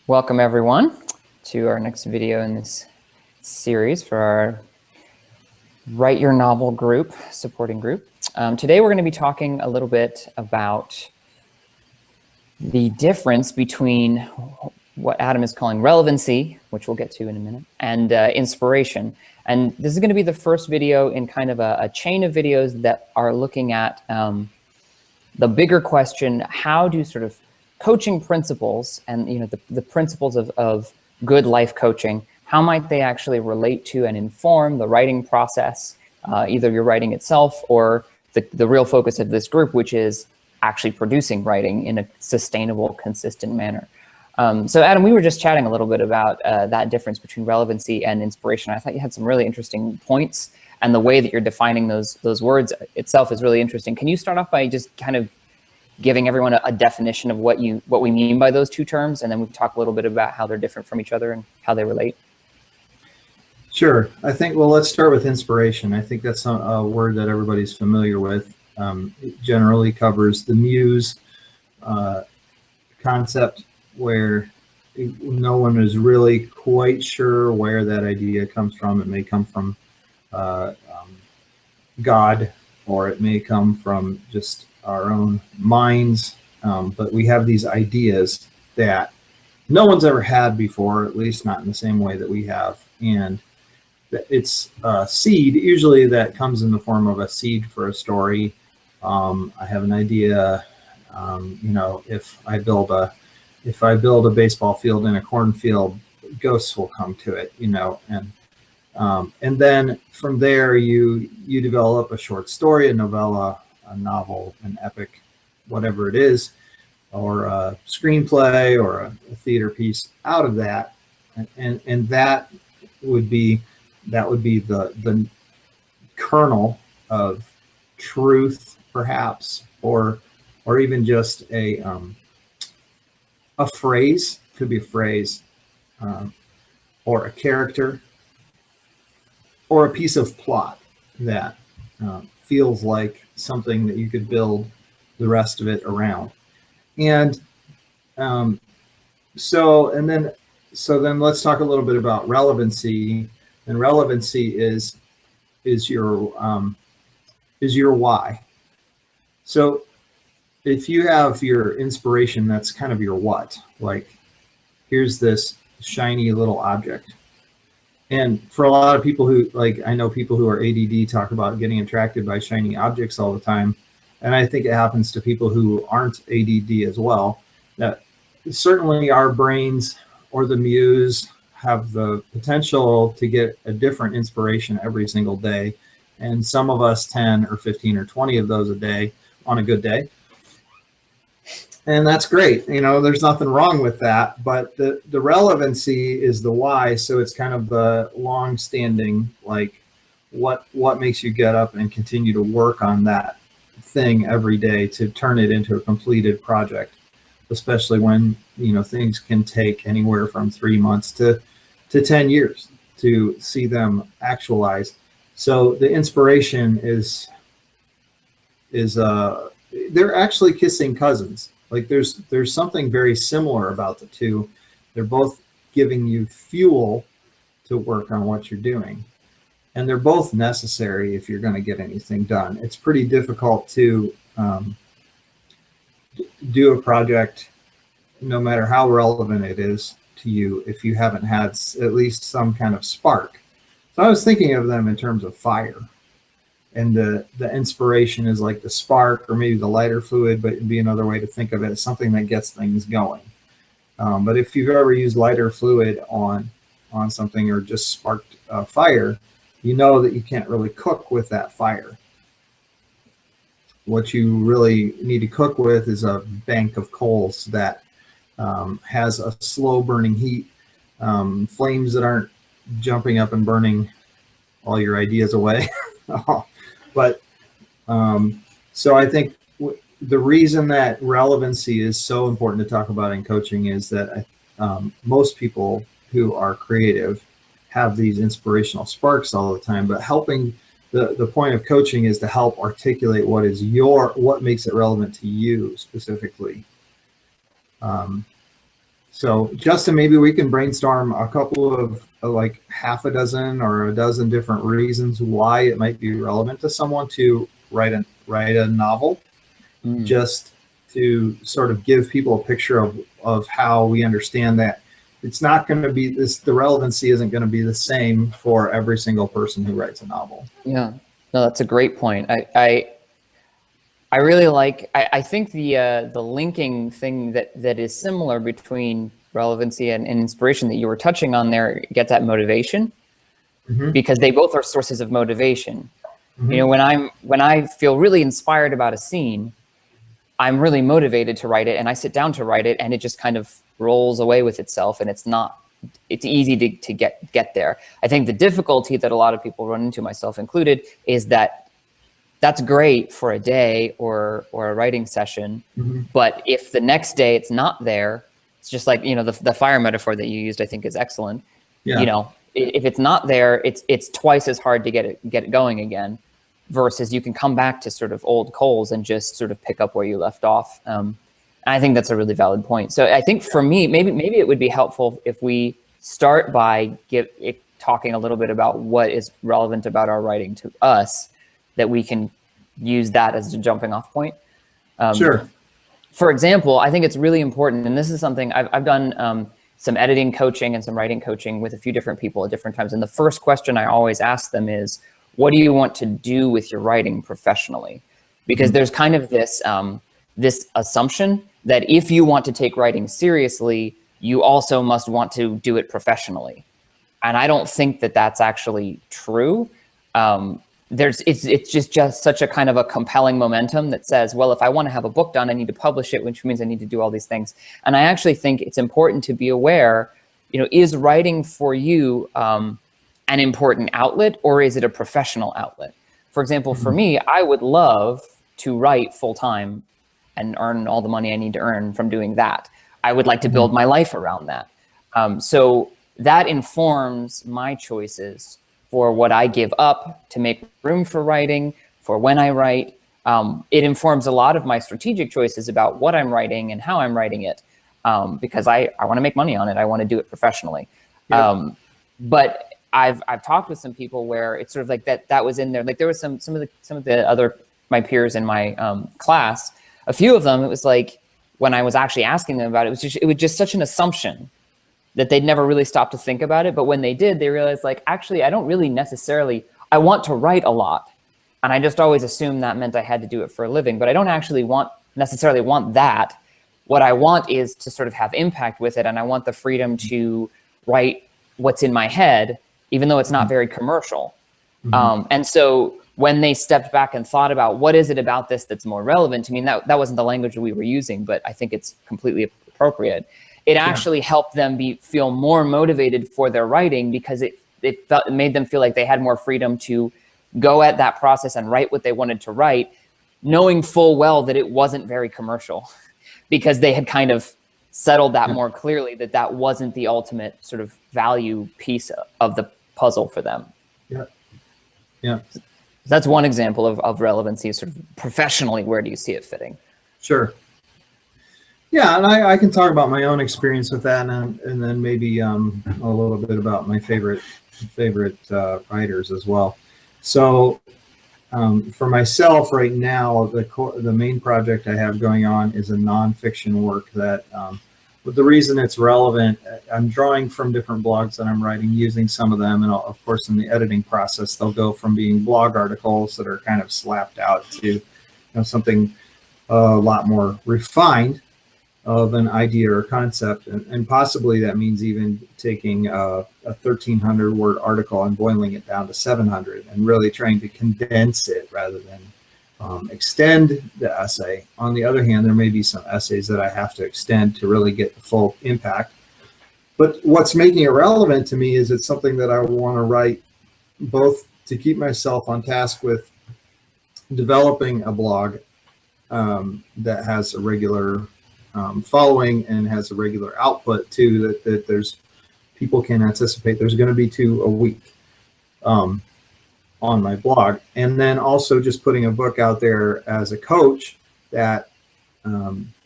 Welcome everyone to our next video in this series for our Write Your Novel group, supporting group. Today we're going to be talking a little bit about the difference between what Adam is calling relevancy, which we'll get to in a minute, and inspiration. And this is going to be the first video in kind of a chain of videos that are looking at the bigger question: how do sort of coaching principles and the principles of good life coaching, how might they actually relate to and inform the writing process, either your writing itself or the real focus of this group, which is actually producing writing in a sustainable, consistent manner. So Adam, we were just chatting a little bit about that difference between relevancy and inspiration. I thought you had some really interesting points, and the way that you're defining those words itself is really interesting. Can you start off by just kind of giving everyone a definition of what we mean by those two terms, and then we can talk a little bit about how they're different from each other and how they relate? Sure. I think, well, let's start with inspiration. I think that's a word that everybody's familiar with. It generally covers the muse concept, where no one is really quite sure where that idea comes from. It may come from God, or it may come from just our own minds, but we have these ideas that no one's ever had before, at least not in the same way that we have. And it's a seed, usually that comes in the form of a seed for a story. I have an idea, if I build a baseball field in a cornfield, ghosts will come to it, and then from there you develop a short story, a novella, a novel, an epic, whatever it is, or a screenplay or a theater piece out of that, and that would be the kernel of truth, perhaps, or even just a phrase, could be a phrase, or a character, or a piece of plot that feels like something that you could build the rest of it around. And so then let's talk a little bit about relevancy. And relevancy is your why. So if you have your inspiration, that's kind of your what. Like, here's this shiny little object. And for a lot of people who, like, I know people who are ADD talk about getting attracted by shiny objects all the time. And I think it happens to people who aren't ADD as well. That certainly our brains or the muse have the potential to get a different inspiration every single day. And some of us 10 or 15 or 20 of those a day on a good day. And that's great. There's nothing wrong with that. But the relevancy is the why. So it's kind of the long-standing, like, what makes you get up and continue to work on that thing every day to turn it into a completed project, especially when, things can take anywhere from 3 months to 10 years to see them actualize. So the inspiration is they're actually kissing cousins. Like, there's something very similar about the two. They're both giving you fuel to work on what you're doing. And they're both necessary if you're going to get anything done. It's pretty difficult to do a project, no matter how relevant it is to you, if you haven't had at least some kind of spark. So I was thinking of them in terms of fire. And the inspiration is like the spark, or maybe the lighter fluid, but it'd be another way to think of it as something that gets things going. But if you've ever used lighter fluid on something, or just sparked fire, you know that you can't really cook with that fire. What you really need to cook with is a bank of coals that has a slow burning heat, flames that aren't jumping up and burning all your ideas away. But so I think the reason that relevancy is so important to talk about in coaching is that most people who are creative have these inspirational sparks all the time, but helping the point of coaching is to help articulate what makes it relevant to you specifically. So Justin, maybe we can brainstorm a couple of like half a dozen or a dozen different reasons why it might be relevant to someone to write a novel, just to sort of give people a picture of how we understand that it's not going to be this, the relevancy isn't going to be the same for every single person who writes a novel. Yeah, no, that's a great point. I really like, I think the linking thing that is similar between relevancy and inspiration that you were touching on there gets at motivation, because they both are sources of motivation. You know, when I feel really inspired about a scene, I'm really motivated to write it, and I sit down to write it, and it just kind of rolls away with itself, and it's easy to get there. I think the difficulty that a lot of people run into, myself included, is that that's great for a day or a writing session, but if the next day it's not there, it's just like, you know, the fire metaphor that you used, I think, is excellent. You know, if it's not there, it's twice as hard to get it going again, versus you can come back to sort of old coals and just sort of pick up where you left off. And I think that's a really valid point. So I think for me, maybe it would be helpful if we start by talking a little bit about what is relevant about our writing to us, that we can use that as a jumping off point. Sure. For example, I think it's really important, and this is something I've done some editing coaching and some writing coaching with a few different people at different times. And the first question I always ask them is, what do you want to do with your writing professionally? Because there's kind of this assumption that if you want to take writing seriously, you also must want to do it professionally. And I don't think that that's actually true. It's just such a kind of a compelling momentum that says, well, if I want to have a book done, I need to publish it, which means I need to do all these things. And I actually think it's important to be aware, you know, is writing for you an important outlet, or is it a professional outlet? For example, for me, I would love to write full time and earn all the money I need to earn from doing that. I would like to build my life around that. So that informs my choices for what I give up to make room for writing, for when I write. It informs a lot of my strategic choices about what I'm writing and how I'm writing it, because I want to make money on it. I want to do it professionally. But I've talked with some people where it's sort of like that was in there. Like there was some of the other, my peers in my class, a few of them, it was like, when I was actually asking them about it, it was just such an assumption that they'd never really stopped to think about it. But when they did, they realized, like, actually, I don't really necessarily, I want to write a lot. And I just always assumed that meant I had to do it for a living, but I don't actually necessarily want that. What I want is to sort of have impact with it. And I want the freedom to write what's in my head, even though it's not very commercial. And so when they stepped back and thought about what is it about this that's more relevant to me, and that wasn't the language we were using, but I think it's completely appropriate. It actually helped them feel more motivated for their writing, because it made them feel like they had more freedom to go at that process and write what they wanted to write, knowing full well that it wasn't very commercial, because they had kind of settled that more clearly, that wasn't the ultimate sort of value piece of the puzzle for them. Yeah. That's one example of relevancy, sort of professionally. Where do you see it fitting? Sure. Yeah, and I can talk about my own experience with that, and then maybe a little bit about my favorite writers as well. So for myself right now, the main project I have going on is a nonfiction work that, but the reason it's relevant, I'm drawing from different blogs that I'm writing, using some of them, and of course in the editing process, they'll go from being blog articles that are kind of slapped out to something a lot more refined of an idea or concept, and possibly that means even taking a 1,300 word article and boiling it down to 700 and really trying to condense it rather than extend the essay. On the other hand, there may be some essays that I have to extend to really get the full impact. But what's making it relevant to me is it's something that I want to write both to keep myself on task with developing a blog that has a regular following and has a regular output too, that there's people can anticipate there's going to be 2 a week on my blog, and then also just putting a book out there as a coach that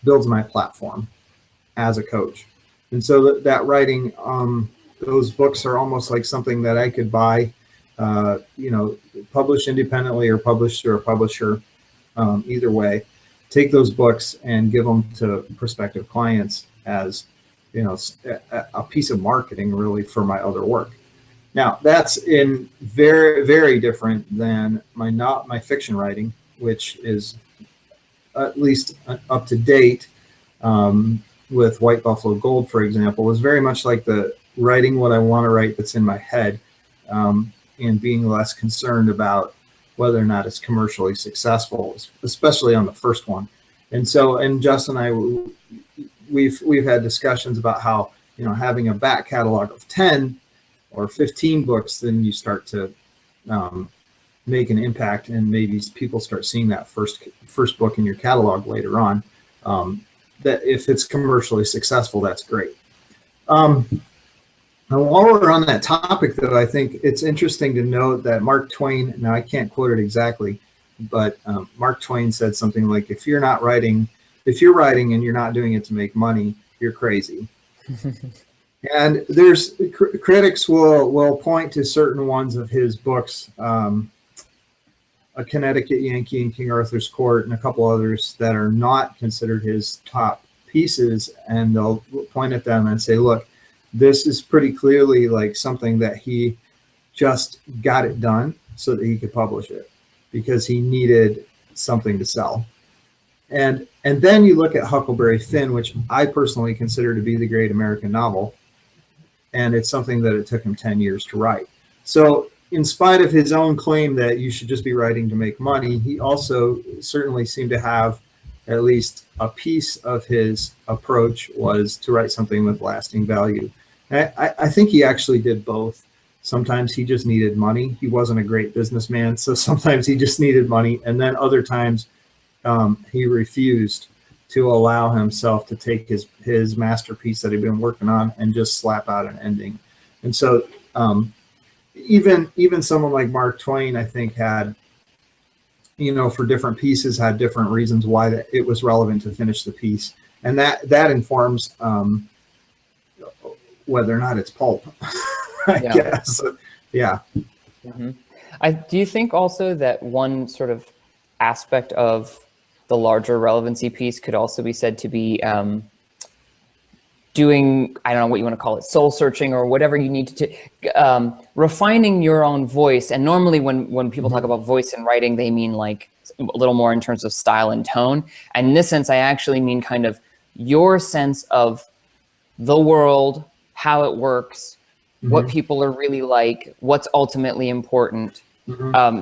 builds my platform as a coach. And so that writing, those books are almost like something that I could buy, published independently or published through a publisher, either way. Take those books and give them to prospective clients as, a piece of marketing really for my other work. Now that's in very, very different than my fiction writing, which is at least up to date, with White Buffalo Gold, for example, is very much like the writing what I want to write that's in my head, and being less concerned about whether or not it's commercially successful, especially on the first one. And so, and Justin and I, we've had discussions about how, having a back catalog of 10 or 15 books, then you start to make an impact, and maybe people start seeing that first book in your catalog later on. That if it's commercially successful, that's great. Now, while we're on that topic, though, I think it's interesting to note that Mark Twain, now I can't quote it exactly, but Mark Twain said something like, if you're writing and you're not doing it to make money, you're crazy. And there's critics will point to certain ones of his books, A Connecticut Yankee and King Arthur's Court, and a couple others that are not considered his top pieces, and they'll point at them and say, look, this is pretty clearly like something that he just got it done so that he could publish it because he needed something to sell. And then you look at Huckleberry Finn, which I personally consider to be the great American novel, and it's something that it took him 10 years to write. So in spite of his own claim that you should just be writing to make money, he also certainly seemed to have at least a piece of his approach was to write something with lasting value. I think he actually did both. Sometimes he just needed money. He wasn't a great businessman, so sometimes he just needed money. And then other times he refused to allow himself to take his masterpiece that he'd been working on and just slap out an ending. And so even someone like Mark Twain, I think, had, for different pieces, had different reasons why it was relevant to finish the piece. And that informs whether or not it's pulp, I guess. Yeah. Mm-hmm. Do you think also that one sort of aspect of the larger relevancy piece could also be said to be doing, I don't know what you want to call it, soul searching or whatever you need to, refining your own voice? And normally when people talk about voice in writing, they mean like a little more in terms of style and tone. And in this sense, I actually mean kind of your sense of the world, how it works, what people are really like, what's ultimately important,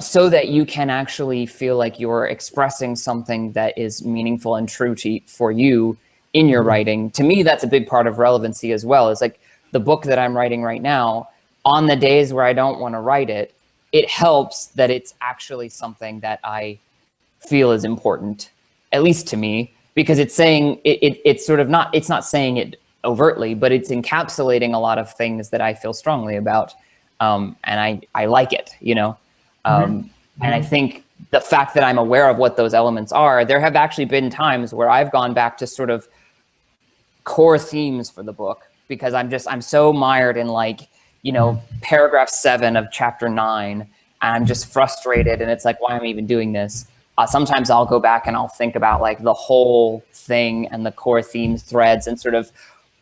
so that you can actually feel like you're expressing something that is meaningful and true for you in your writing. To me, that's a big part of relevancy as well. It's like the book that I'm writing right now, on the days where I don't want to write it, it helps that it's actually something that I feel is important, at least to me, because it's saying it's sort of not, it's not saying it overtly, but it's encapsulating a lot of things that I feel strongly about. And I like it, and I think the fact that I'm aware of what those elements are, there have actually been times where I've gone back to sort of core themes for the book because I'm so mired in paragraph 7 of chapter 9, and I'm just frustrated. And it's like, why am I even doing this? Sometimes I'll go back and I'll think about like the whole thing and the core themes threads and sort of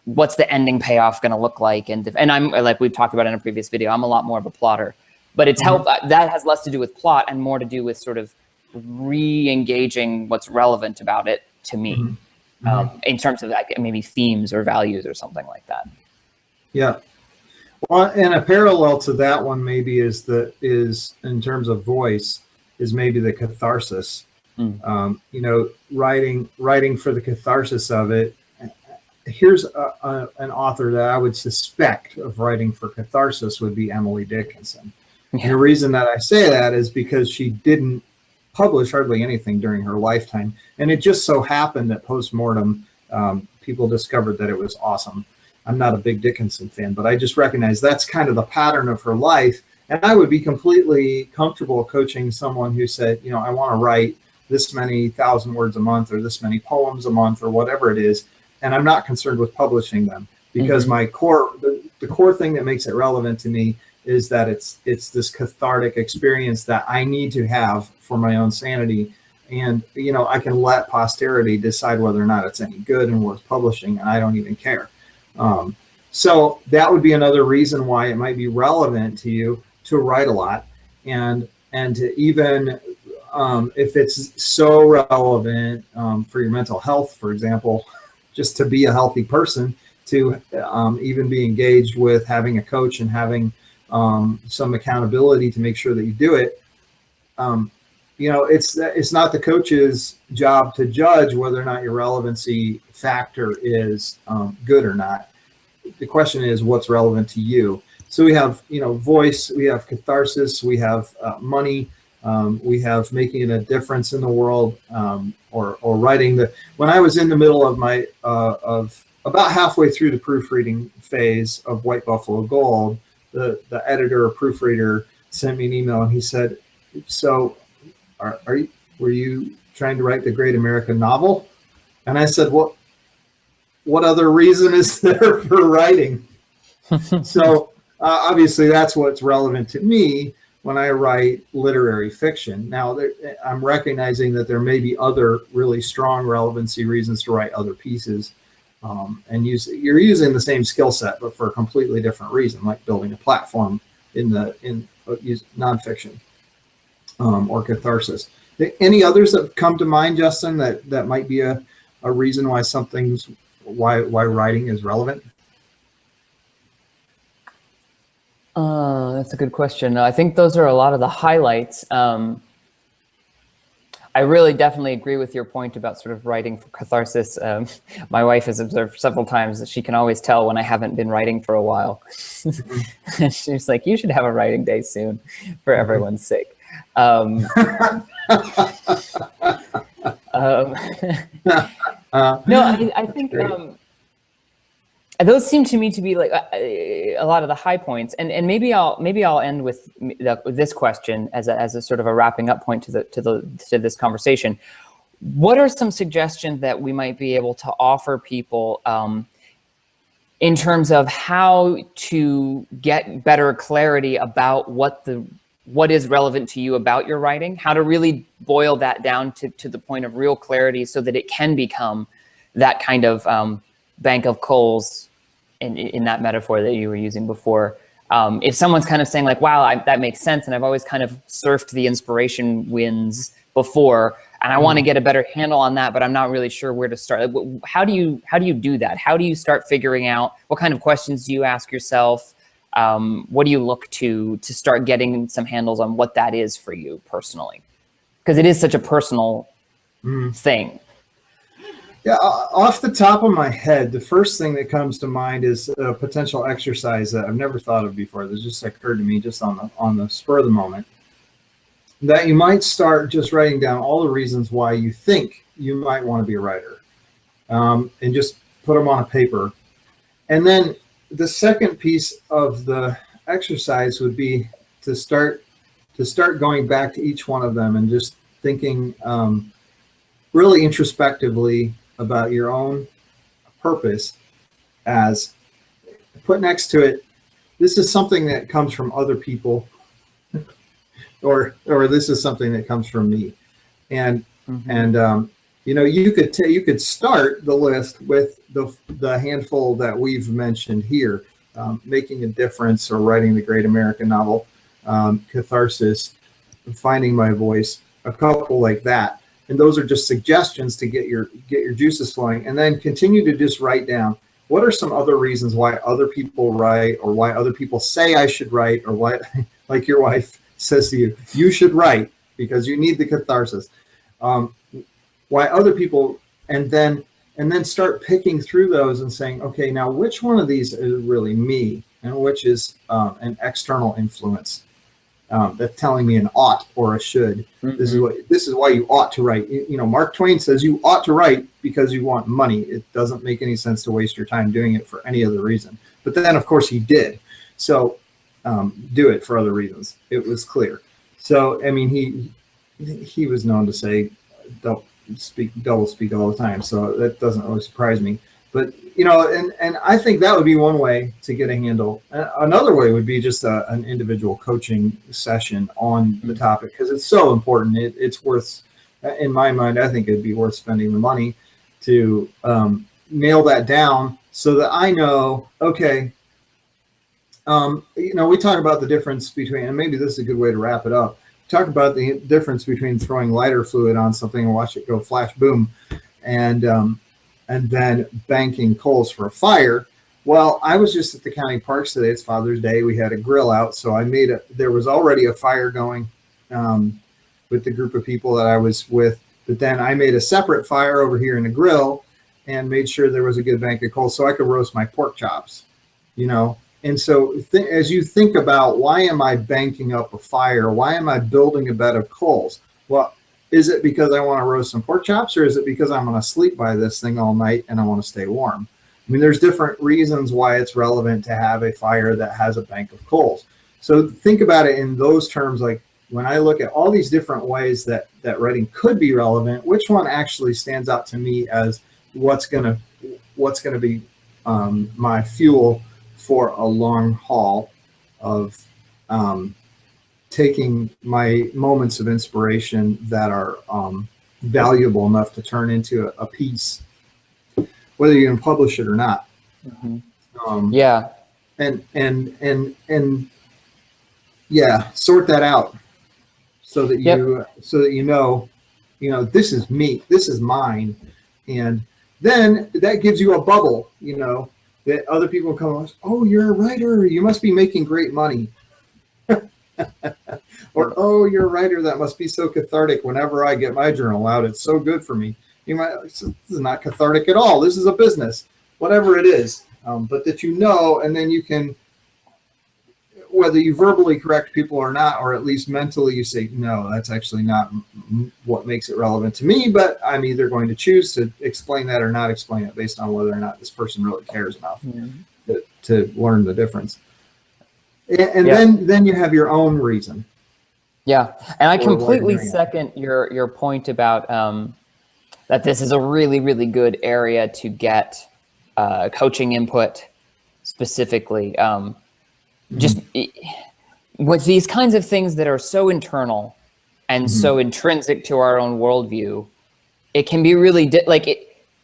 what's the ending payoff going to look like. And I'm like, we've talked about in a previous video, I'm a lot more of a plotter, but it's that has less to do with plot and more to do with sort of re-engaging what's relevant about it to me, in terms of like maybe themes or values or something like that. Yeah. Well, and a parallel to that one maybe is in terms of voice is maybe the catharsis. Writing for the catharsis of it. Here's an author that I would suspect of writing for catharsis would be Emily Dickinson. Yeah. And the reason that I say that is because she didn't publish hardly anything during her lifetime. And it just so happened that post-mortem, people discovered that it was awesome. I'm not a big Dickinson fan, but I just recognize that's kind of the pattern of her life. And I would be completely comfortable coaching someone who said, I want to write this many 1,000 words a month or this many poems a month or whatever it is. And I'm not concerned with publishing them. because my core, the core thing that makes it relevant to me is that it's this cathartic experience that I need to have for my own sanity. And, you know, I can let posterity decide whether or not it's any good and worth publishing, and I don't even care. So that would be another reason why it might be relevant to you to write a lot, and to even if it's so relevant for your mental health, for example, just to be a healthy person, to even be engaged with having a coach and having some accountability to make sure that you do it. You know, it's not the coach's job to judge whether or not your relevancy factor is good or not. The question is, what's relevant to you? So we have, you know, voice, we have catharsis, we have money, we have making a difference in the world, or writing. When I was in the middle of my of about halfway through the proofreading phase of White Buffalo Gold, the editor or proofreader sent me an email, and he said, "So, were you trying to write the great American novel?" And I said, what other reason is there for writing? So obviously that's what's relevant to me when I write literary fiction. Now I'm recognizing that there may be other really strong relevancy reasons to write other pieces, and you're using the same skill set, but for a completely different reason, like building a platform in nonfiction or catharsis. Any others that come to mind, Justin, that might be a reason why why writing is relevant? That's a good question. I think those are a lot of the highlights. I really definitely agree with your point about sort of writing for catharsis. My wife has observed several times that she can always tell when I haven't been writing for a while. She's like, you should have a writing day soon for everyone's sake. No, I think those seem to me to be like a lot of the high points, and maybe I'll end with this question as a sort of a wrapping up point to this conversation. What are some suggestions that we might be able to offer people in terms of how to get better clarity about what is relevant to you about your writing, how to really boil that down to the point of real clarity so that it can become that kind of bank of coals in that metaphor that you were using before. If someone's kind of saying like, wow, that makes sense, and I've always kind of surfed the inspiration winds before, and I want to get a better handle on that, but I'm not really sure where to start. How do you do that? How do you start figuring out, what kind of questions do you ask yourself? What do you look to start getting some handles on what that is for you personally? Because it is such a personal thing. Yeah, off the top of my head, the first thing that comes to mind is a potential exercise that I've never thought of before. That just occurred to me just on the spur of the moment. That you might start just writing down all the reasons why you think you might want to be a writer, and just put them on a paper. And then the second piece of the exercise would be to start going back to each one of them and just thinking really introspectively about your own purpose, as put next to it, this is something that comes from other people, or this is something that comes from me. And you know, you could start the list with the handful that we've mentioned here, making a difference, or writing the great American novel, catharsis, finding my voice, a couple like that. And those are just suggestions to get your juices flowing, and then continue to just write down, what are some other reasons why other people write, or why other people say I should write, or why, like your wife says to you should write because you need the catharsis. Why other people, and then start picking through those and saying, okay, now which one of these is really me, and which is an external influence that's telling me an ought or a should. This is why you ought to write. You know, Mark Twain says you ought to write because you want money. It doesn't make any sense to waste your time doing it for any other reason. But then, of course, he did. So do it for other reasons. It was clear. So I mean, he was known to say double speak all the time. So that doesn't really surprise me. But, you know, and I think that would be one way to get a handle. Another way would be just an individual coaching session on the topic, because it's so important. It's worth, in my mind, I think it'd be worth spending the money to nail that down so that I know, okay, you know, we talk about the difference between, and maybe this is a good way to wrap it up, talk about the difference between throwing lighter fluid on something and watch it go flash boom, and then banking coals for a fire. Well, I was just at the county parks today. It's Father's Day. We had a grill out, so there was already a fire going with the group of people that I was with. But then I made a separate fire over here in the grill and made sure there was a good bank of coals so I could roast my pork chops, you know. And so as you think about, why am I banking up a fire? Why am I building a bed of coals? Well, is it because I want to roast some pork chops, or is it because I'm going to sleep by this thing all night and I want to stay warm? I mean, there's different reasons why it's relevant to have a fire that has a bank of coals. So think about it in those terms. Like, when I look at all these different ways that writing could be relevant, which one actually stands out to me as what's going to be my fuel for a long haul of taking my moments of inspiration that are valuable enough to turn into a piece, whether you can publish it or not. Yeah. And yeah, sort that out so that you know, this is me, this is mine. And then that gives you a bubble, you know, that other people come and say, oh, you're a writer, you must be making great money. Or, oh, you're a writer, that must be so cathartic. Whenever I get my journal out, it's so good for me. You might, this is not cathartic at all. This is a business, whatever it is. But that you know, and then you can, whether you verbally correct people or not, or at least mentally you say, no, that's actually not what makes it relevant to me, but I'm either going to choose to explain that or not explain it based on whether or not this person really cares enough to learn the difference. And then you have your own reason. Yeah, and I completely second your point about that this is a really, really good area to get coaching input specifically. Just with these kinds of things that are so internal and so intrinsic to our own worldview, it can be really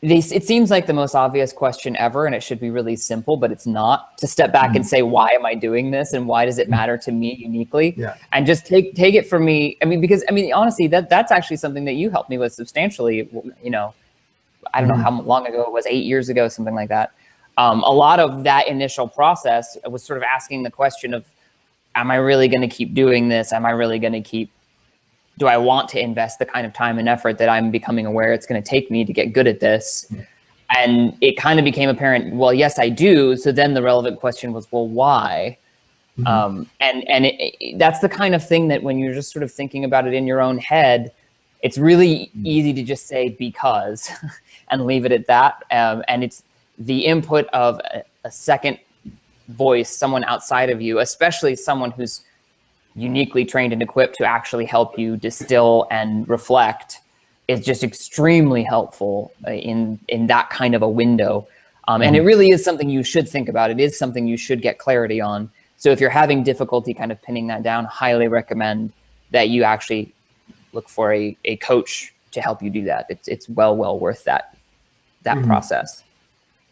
it seems like the most obvious question ever, and it should be really simple, but it's not. To step back and say, why am I doing this, and why does it matter to me uniquely? And just take it from me. I mean, because honestly, that's actually something that you helped me with substantially. You know, I don't know how long ago it was, 8 years ago, something like that. A lot of that initial process was sort of asking the question of, am I really going to keep doing this? Am I really going to do I want to invest the kind of time and effort that I'm becoming aware it's going to take me to get good at this? And it kind of became apparent, well, yes, I do. So then the relevant question was, well, why? And that's the kind of thing that when you're just sort of thinking about it in your own head, it's really easy to just say because and leave it at that. And it's the input of a second voice, someone outside of you, especially someone who's uniquely trained and equipped to actually help you distill and reflect, is just extremely helpful in that kind of a window. And it really is something you should think about. It is something you should get clarity on. So if you're having difficulty kind of pinning that down, highly recommend that you actually look for a coach to help you do that. It's well worth that process.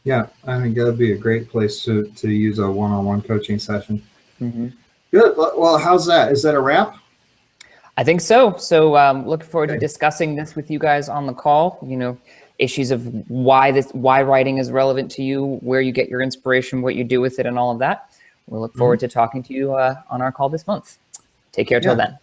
Yeah, I think that would be a great place to use a one-on-one coaching session. Good. Well, how's that? Is that a wrap? I think so. So looking forward to discussing this with you guys on the call. You know, issues of why writing is relevant to you, where you get your inspiration, what you do with it, and all of that. We'll look forward to talking to you on our call this month. Take care till then.